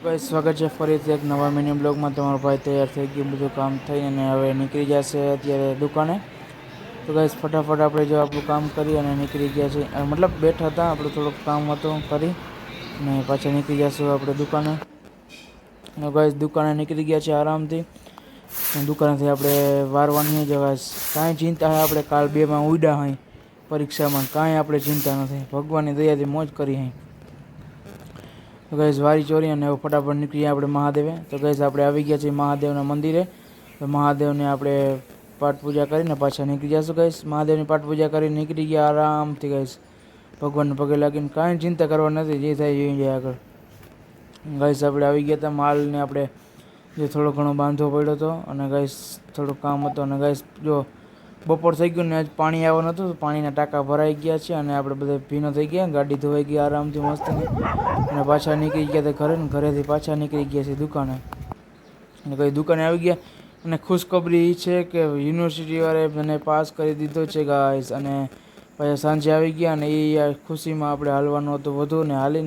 Guys સ્વાગત છે ફરીથી એક નવા મિની બ્લોગમાં। તમારો ભાઈ તૈયાર થઈ ગયું, બધું કામ થઈને હવે નીકળી જશે અત્યારે દુકાને। તો ગાઈસ ફટાફટ આપણે જો આપણું કામ કરી અને નીકળી ગયા છે, મતલબ બેઠા હતા, આપણે થોડુંક કામ હતું કરી અને પાછા નીકળી જશું આપણે દુકાને। અને ગાઈસ દુકાને નીકળી ગયા છે આરામથી। દુકાનેથી આપણે વારવાની જ ગાઈસ, કાંઈ ચિંતા હે આપણે કાલ 2માં ઉડ્યા હઈ પરીક્ષામાં, કાંઈ આપણે ચિંતા નથી, ભગવાનની દયાથી મોજ કરી હઈ। તો ગાઈસ વારી ચોરી અને ફટાફટ નીકળીએ આપણે મહાદેવે। તો ગાઈસ આપણે આવી ગયા છીએ મહાદેવના મંદિરે। તો મહાદેવને આપણે પાઠ પૂજા કરીને પાછા નીકળી જશું ગાઈસ। મહાદેવની પાઠ પૂજા કરીને નીકળી ગયા આરામથી ગાઈસ, ભગવાનને પગે લાગીને, કાંઈ ચિંતા કરવા નથી, જે થાય જોઈ જાય આગળ। ગાઈસ આપણે આવી ગયા હતા, માલને આપણે જે થોડો ઘણો બાંધવો પડ્યો હતો અને ગાઈસ થોડું કામ હતું। અને ગાઈસ જો બપોર થઈ ગયું ને આજ પાણી આવવાનું હતું, તો પાણીના ટાંકા ભરાઈ ગયા છે અને આપણે બધા ભીનો થઈ ગયા, ગાડી ધોવાઈ ગઈ આરામથી મસ્તીની અને પાછા નીકળી ગયા હતા ઘરે ને ઘરેથી પાછા નીકળી ગયા છે દુકાને। અને કઈ દુકાને આવી ગયા અને ખુશખબરી એ છે કે યુનિવર્સિટીવાળાએ મને પાસ કરી દીધો છે ગાઈસ। અને પાછા સાંજે આવી ગયા અને એ ખુશીમાં આપણે હાલવાનું હતું વધુ ને હાલીને